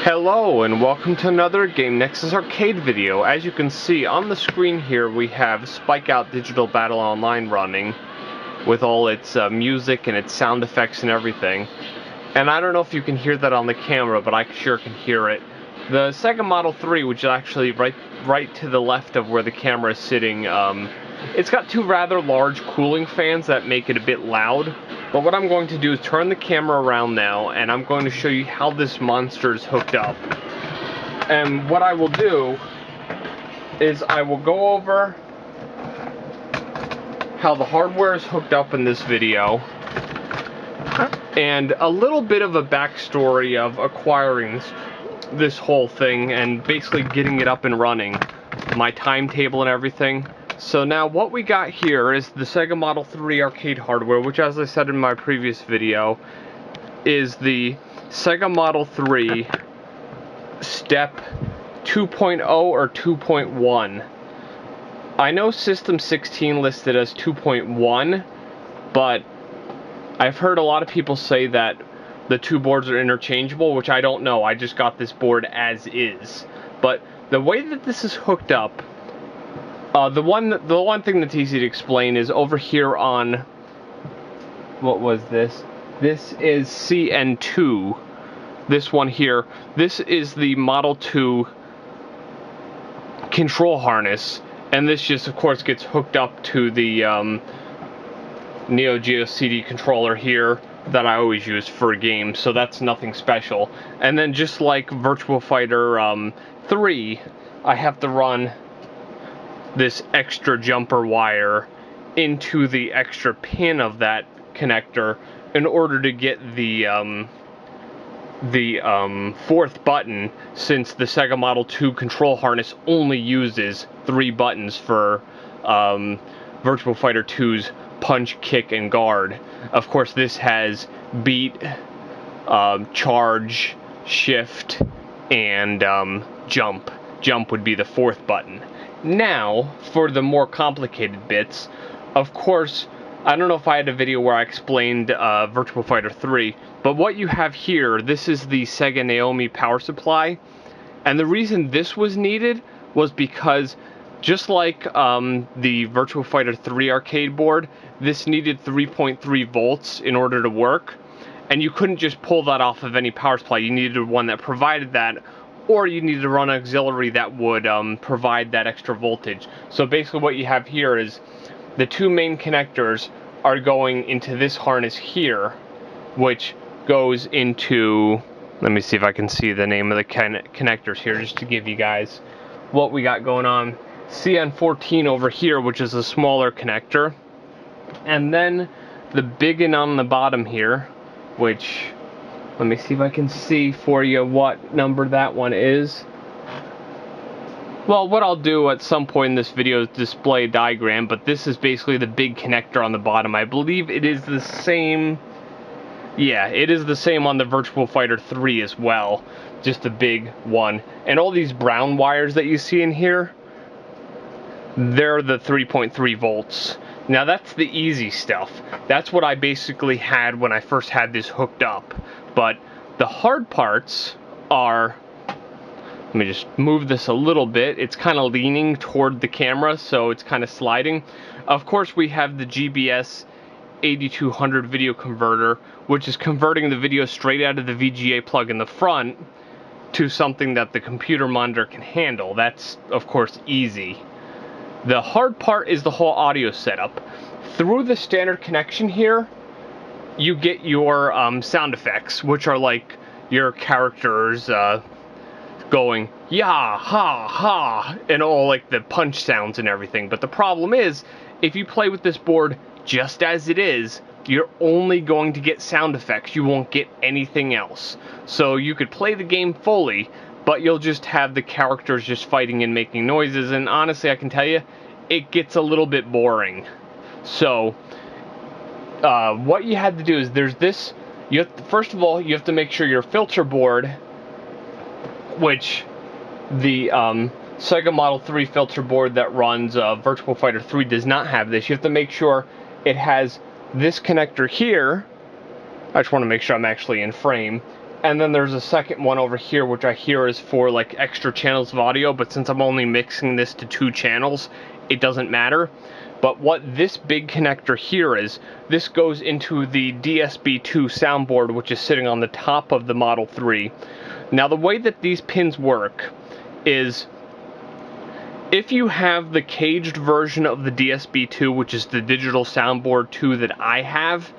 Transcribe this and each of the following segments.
Hello and welcome to another Game Nexus arcade video. As you can see on the screen here, we have Spikeout Digital Battle Online running with all its music and its sound effects and everything. And I don't know if you can hear that on the camera, but I sure can hear it. The Sega Model 3, which is actually right to the left of where the camera is sitting, it's got two rather large cooling fans that make it a bit loud. But what I'm going to do is turn the camera around now, and I'm going to show you how this monster is hooked up. And what I will do is I will go over how the hardware is hooked up in this video, and a little bit of a backstory of acquiring this whole thing and basically getting it up and running, my timetable and everything. So now what we got here is the Sega Model 3 arcade hardware, which, as I said in my previous video, is the Sega Model 3 Step 2.0 or 2.1. I know System 16 listed as 2.1, but I've heard a lot of people say that the two boards are interchangeable, which I don't know. I just got this board as is. But the way that this is hooked up, the one thing that's easy to explain is over here on, what was this? This is CN2. This one here. This is the Model 2 control harness, and this just, of course, gets hooked up to the Neo Geo CD controller here that I always use for games, so that's nothing special. And then, just like Virtua Fighter 3, I have to run this extra jumper wire into the extra pin of that connector in order to get the fourth button, since the Sega Model 2 control harness only uses 3 buttons for Virtua Fighter 2's punch, kick, and guard. Of course, this has beat, charge, shift, and jump. Jump would be the fourth button. Now, for the more complicated bits, of course, I don't know if I had a video where I explained Virtua Fighter 3, but what you have here, this is the Sega Naomi power supply, and the reason this was needed was because, just like the Virtua Fighter 3 arcade board, this needed 3.3 volts in order to work, and you couldn't just pull that off of any power supply. You needed one that provided that, or you need to run an auxiliary that would provide that extra voltage. So basically what you have here is the two main connectors are going into this harness here, which goes into, let me see if I can see the name of the connectors here, just to give you guys what we got going on. CN14 over here, which is a smaller connector, and then the big one on the bottom here, which, let me see if I can see for you what number that one is. Well, what I'll do at some point in this video is display a diagram, but this is basically the big connector on the bottom. I believe it is the same, yeah, it is the same on the Virtua Fighter 3 as well, just a big one. And all these brown wires that you see in here, they're the 3.3 volts. Now that's the easy stuff. That's what I basically had when I first had this hooked up. But the hard parts are, let me just move this a little bit. It's kind of leaning toward the camera, so it's kind of sliding. Of course, we have the GBS 8200 video converter, which is converting the video straight out of the VGA plug in the front to something that the computer monitor can handle. That's, of course, easy. The hard part is the whole audio setup. Through the standard connection here, you get your sound effects, which are like your characters going, yeah, ha, ha, and all like the punch sounds and everything. But the problem is, if you play with this board just as it is, you're only going to get sound effects. You won't get anything else. So you could play the game fully, but you'll just have the characters just fighting and making noises, and honestly, I can tell you, it gets a little bit boring. So, what you had to do is, there's this, first of all, you have to make sure your filter board, which the Sega Model 3 filter board that runs Virtua Fighter 3 does not have this. You have to make sure it has this connector here. I just want to make sure I'm actually in frame. And then there's a second one over here, which I hear is for like extra channels of audio, but since I'm only mixing this to 2 channels, it doesn't matter. But what this big connector here is, this goes into the DSB2 soundboard, which is sitting on the top of the Model 3. Now the way that these pins work is, if you have the caged version of the DSB2, which is the digital soundboard 2 that I have,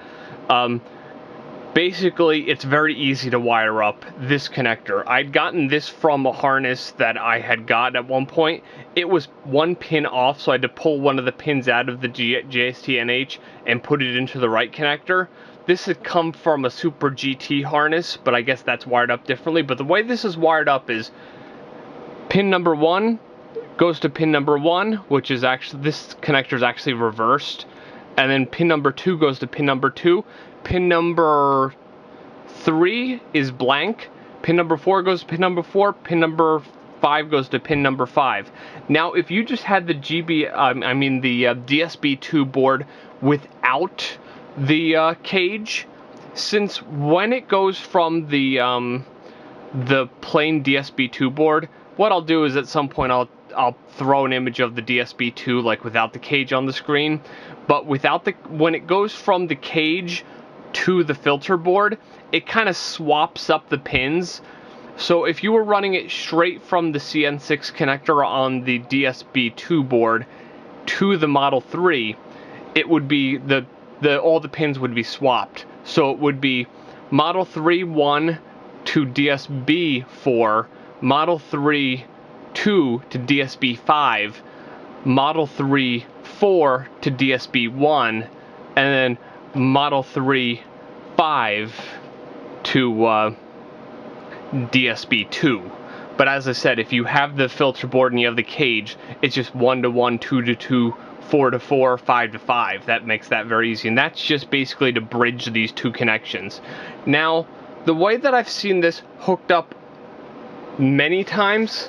basically it's very easy to wire up this connector. I'd gotten this from a harness that I had got at one point. It was 1 pin off, so I had to pull one of the pins out of the JST-NH and put it into the right connector. This had come from a Super GT harness, but I guess that's wired up differently. But the way this is wired up is, pin number 1 goes to pin number 1, which is actually, this connector is actually reversed, and then pin number 2 goes to pin number 2. Pin number 3 is blank. Pin number 4 goes to pin number 4. Pin number 5 goes to pin number 5. Now, if you just had the DSB2 board without the cage, since when it goes from the plain DSB2 board, what I'll do is at some point I'll throw an image of the DSB2 like without the cage on the screen, but when it goes from the cage to the filter board, it kind of swaps up the pins. So if you were running it straight from the CN6 connector on the DSB2 board to the Model 3, it would be all the pins would be swapped. So it would be Model 3 1 to DSB 4, Model 3 2 to DSB 5, Model 3 4 to DSB 1, and then Model 3 5 to DSB 2. But as I said, if you have the filter board and you have the cage, it's just 1 to 1, 2 to 2, 4 to 4, 5 to 5. That makes that very easy, and that's just basically to bridge these 2 connections. Now, the way that I've seen this hooked up many times,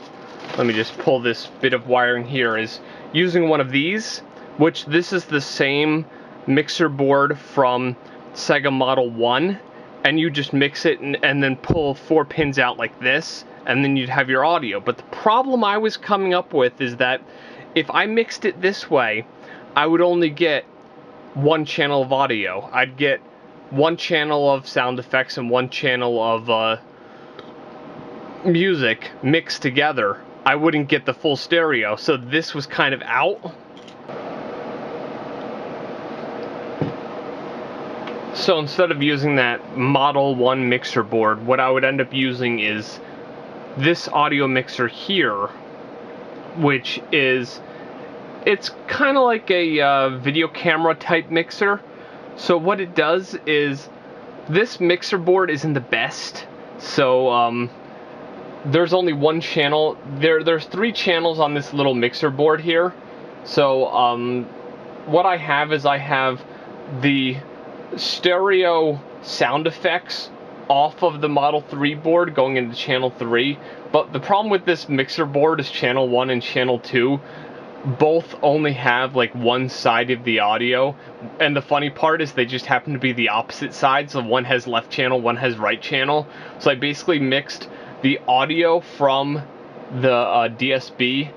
let me just pull this bit of wiring here, is using one of these, which this is the same mixer board from Sega Model 1, and you just mix it and then pull 4 pins out like this, and then you'd have your audio. But the problem I was coming up with is that if I mixed it this way, I would only get 1 channel of audio. I'd get 1 channel of sound effects and 1 channel of music mixed together. I wouldn't get the full stereo, so this was kind of out. So instead of using that Model 1 mixer board, what I would end up using is this audio mixer here, which is, it's kind of like a video camera type mixer. So what it does is, this mixer board isn't the best, so there's only 1 channel. There's 3 channels on this little mixer board here. So what I have is, I have the stereo sound effects off of the Model 3 board going into channel 3, but the problem with this mixer board is channel 1 and channel 2 both only have like 1 side of the audio, and the funny part is they just happen to be the opposite sides. So one has left channel, one has right channel. So I basically mixed the audio from the DSB.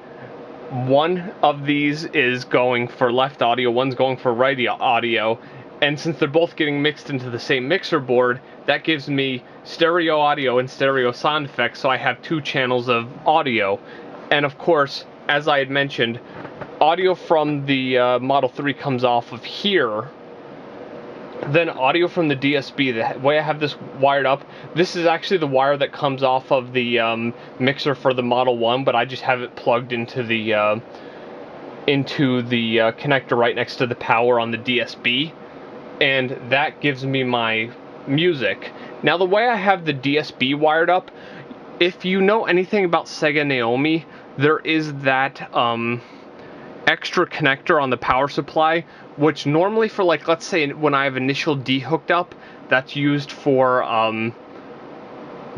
One of these is going for left audio, one's going for right audio, and since they're both getting mixed into the same mixer board, that gives me stereo audio and stereo sound effects, so I have 2 channels of audio. And of course, as I had mentioned, audio from the Model 3 comes off of here. Then audio from the DSB, the way I have this wired up, this is actually the wire that comes off of the mixer for the Model 1, but I just have it plugged into the connector right next to the power on the DSB, and that gives me my music. Now the way I have the DSB wired up, if you know anything about Sega Naomi, there is that extra connector on the power supply, which normally for, like, let's say when I have initial D hooked up, that's used for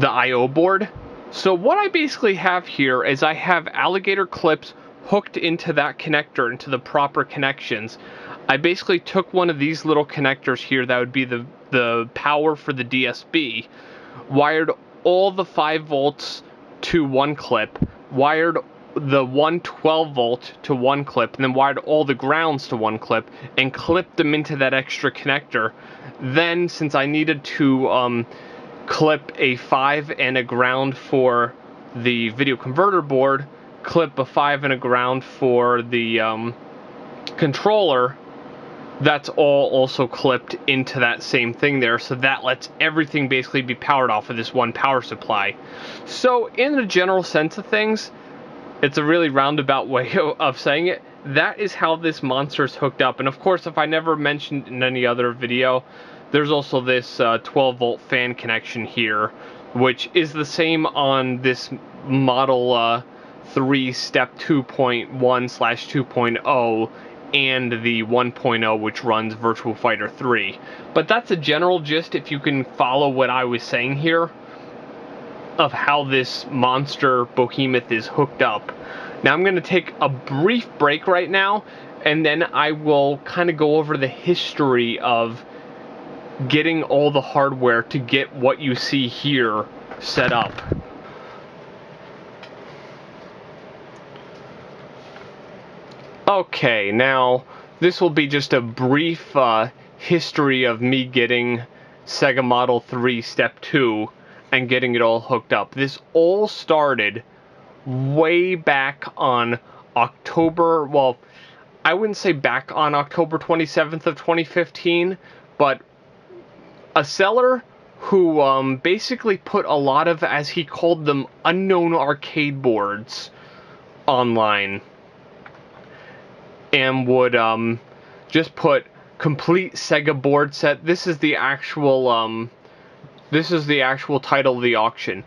the I/O board. So what I basically have here is I have alligator clips hooked into that connector, into the proper connections. I basically took one of these little connectors here that would be the power for the DSB, wired all the 5 volts to one clip, wired the 112 volt to one clip, and then wired all the grounds to one clip, and clipped them into that extra connector. Then, since I needed to clip a 5 and a ground for the video converter board, clip a 5 and a ground for the controller, that's all also clipped into that same thing there, so that lets everything basically be powered off of this one power supply. So in the general sense of things, it's a really roundabout way of saying it. That is how this monster is hooked up. And of course, if I never mentioned in any other video, there's also this 12 volt fan connection here, which is the same on this Model 3 Step 2.1/2.0 and the 1.0, which runs Virtua Fighter 3. But that's a general gist, if you can follow what I was saying here, of how this monster behemoth is hooked up. Now I'm going to take a brief break right now, and then I will kind of go over the history of getting all the hardware to get what you see here set up. Okay, now this will be just a brief history of me getting Sega Model 3 Step 2 and getting it all hooked up. This all started way back on October, well, I wouldn't say back on October 27th of 2015, but a seller who basically put a lot of, as he called them, unknown arcade boards online, and would just put complete Sega board set. This is the actual title of the auction.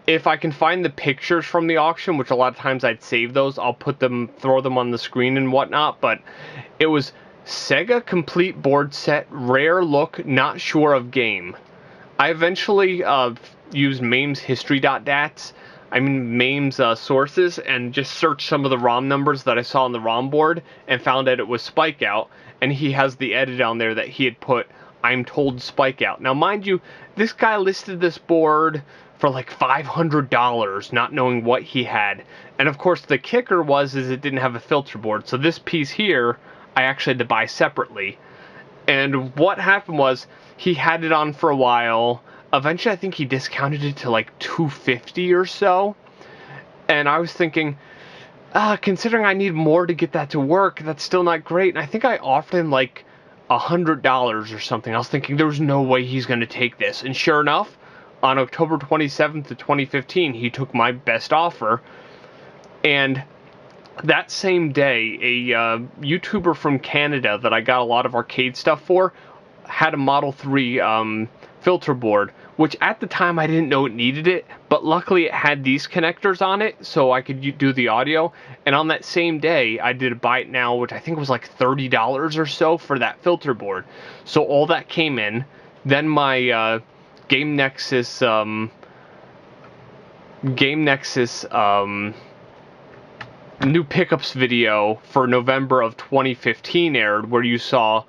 If I can find the pictures from the auction, which a lot of times I'd save those, I'll throw them on the screen and whatnot, but it was Sega complete board set, rare look, not sure of game. I eventually used MAME's history.dats, MAME's sources, and just searched some of the ROM numbers that I saw on the ROM board, and found out it was Spikeout, and he has the edit on there that he had put, I'm told Spikeout. Now mind you, this guy listed this board for like $500, not knowing what he had. And of course the kicker is it didn't have a filter board, so this piece here I actually had to buy separately. And what happened was, he had it on for a while. Eventually I think he discounted it to like $250 or so, and I was thinking, considering I need more to get that to work, that's still not great. And I think I offered him like $100 or something. I was thinking there's no way he's going to take this, and sure enough, on October 27th of 2015, he took my best offer. And that same day, a YouTuber from Canada that I got a lot of arcade stuff for had a Model 3 filter board, which at the time I didn't know it needed it, but luckily it had these connectors on it, so I could do the audio. And on that same day, I did a buy it now, which I think was like $30 or so for that filter board. So all that came in. Then my Game Nexus new pickups video for November of 2015 aired, where you saw,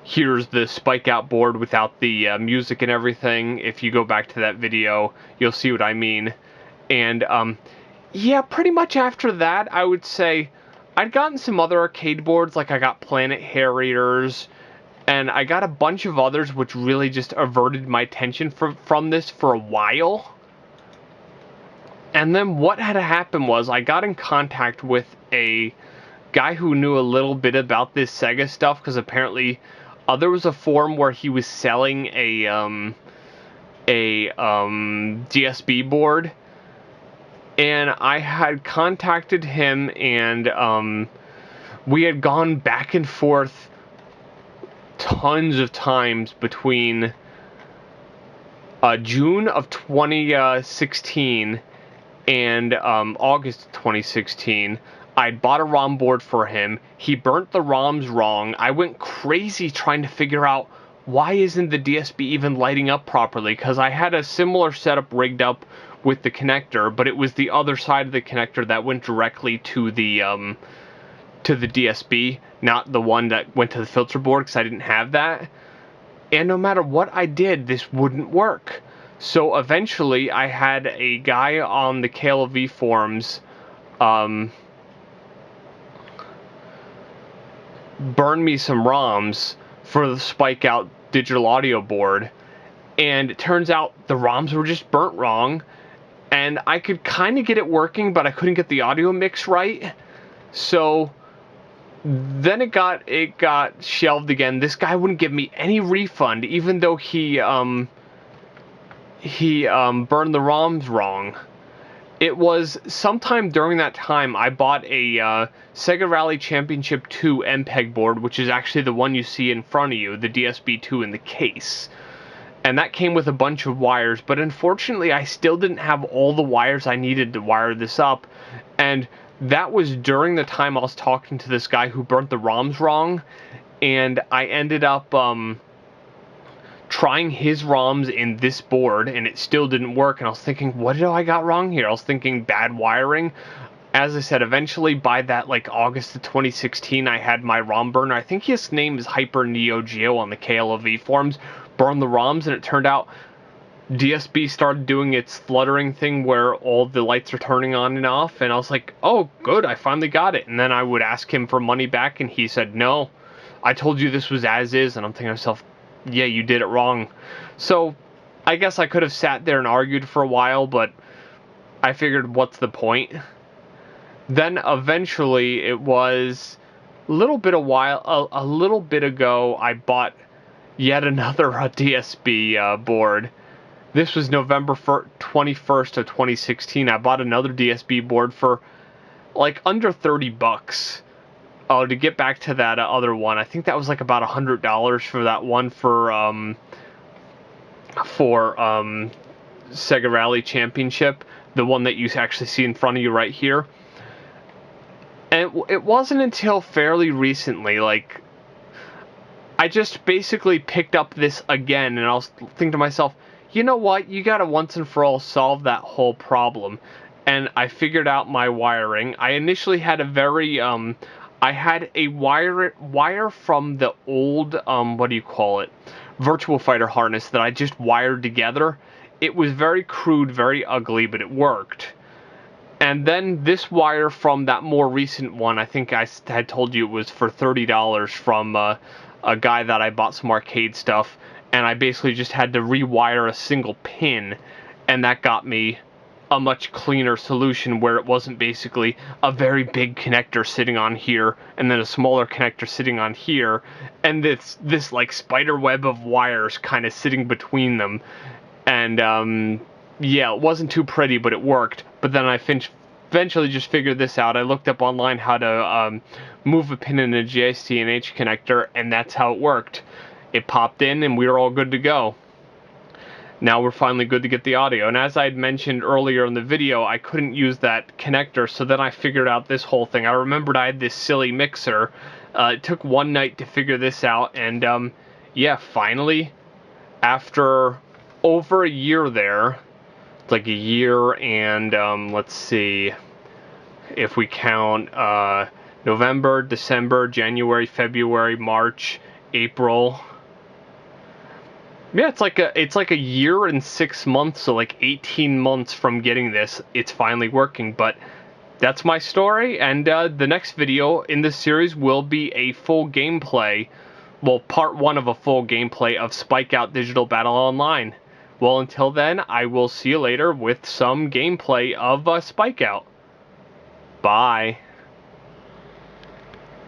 here's the Spikeout board without the music and everything. If you go back to that video, you'll see what I mean. And yeah, pretty much after that, I would say I'd gotten some other arcade boards, like I got Planet Harriers, and I got a bunch of others which really just averted my attention from this for a while. And then what had happened was, I got in contact with a guy who knew a little bit about this Sega stuff, because apparently there was a forum where he was selling a DSB board, and I had contacted him, and we had gone back and forth tons of times between June of 2016 and August of 2016. I'd bought a ROM board for him. He burnt the ROMs wrong. I went crazy trying to figure out, why isn't the DSB even lighting up properly? Because I had a similar setup rigged up with the connector, but it was the other side of the connector that went directly to the DSB, not the one that went to the filter board, because I didn't have that. and no matter what I did, this wouldn't work. So eventually, I had a guy on the KLV forums burn me some ROMs for the Spikeout digital audio board, and it turns out the ROMs were just burnt wrong, and I could kind of get it working, but I couldn't get the audio mix right. So then it got shelved again. This guy wouldn't give me any refund, even though he burned the ROMs wrong. It was sometime during that time I bought a Sega Rally Championship 2 MPEG board, which is actually the one you see in front of you, the DSB2 in the case. And that came with a bunch of wires, but unfortunately I still didn't have all the wires I needed to wire this up. And that was during the time I was talking to this guy who burnt the ROMs wrong, and I ended up trying his ROMs in this board, and it still didn't work. And I was thinking, what did I got wrong here? I was thinking bad wiring. As I said, eventually by that like August of 2016, I had my ROM burner. I think his name is Hyper Neo Geo on the KLV forums. Burned the ROMs, and it turned out DSB started doing its fluttering thing where all the lights are turning on and off, and I was like, oh good, I finally got it. And then I would ask him for money back, and he said, no, I told you this was as is. And I'm thinking to myself, yeah, you did it wrong. So I guess I could have sat there and argued for a while, but I figured, what's the point? Then eventually, it was a little bit ago, I bought yet another DSB board. This was November 21st of 2016. I bought another DSB board for like under $30. Oh, to get back to that other one, I think that was like about $100 for that one for Sega Rally Championship, the one that you actually see in front of you right here. And it wasn't until fairly recently, like, I just basically picked up this again, and I was thinking to myself, you know what, you gotta once and for all solve that whole problem. And I figured out my wiring. I initially had a very, I had a wire from the old, Virtual Fighter harness that I just wired together. It was very crude, very ugly, but it worked. And then this wire from that more recent one, I think I had told you it was for $30 from a guy that I bought some arcade stuff, and I basically just had to rewire a single pin, and that got me a much cleaner solution where it wasn't basically a very big connector sitting on here and then a smaller connector sitting on here, and this like spider web of wires kind of sitting between them. And yeah, it wasn't too pretty, but it worked. But then I eventually just figured this out. I looked up online how to move a pin in a JST&H connector, and that's how it worked. It popped in, and we were all good to go. Now we're finally good to get the audio. And as I had mentioned earlier in the video, I couldn't use that connector, so then I figured out this whole thing. I remembered I had this silly mixer. It took one night to figure this out, and yeah, finally, after over a year there, it's like a year and, let's see, if we count November, December, January, February, March, April. Yeah, it's like a year and 6 months, so like 18 months from getting this, it's finally working. But that's my story, and the next video in this series will be a full gameplay, well, part 1 of a full gameplay of Spikeout Digital Battle Online. Well, until then, I will see you later with some gameplay of Spikeout. Bye.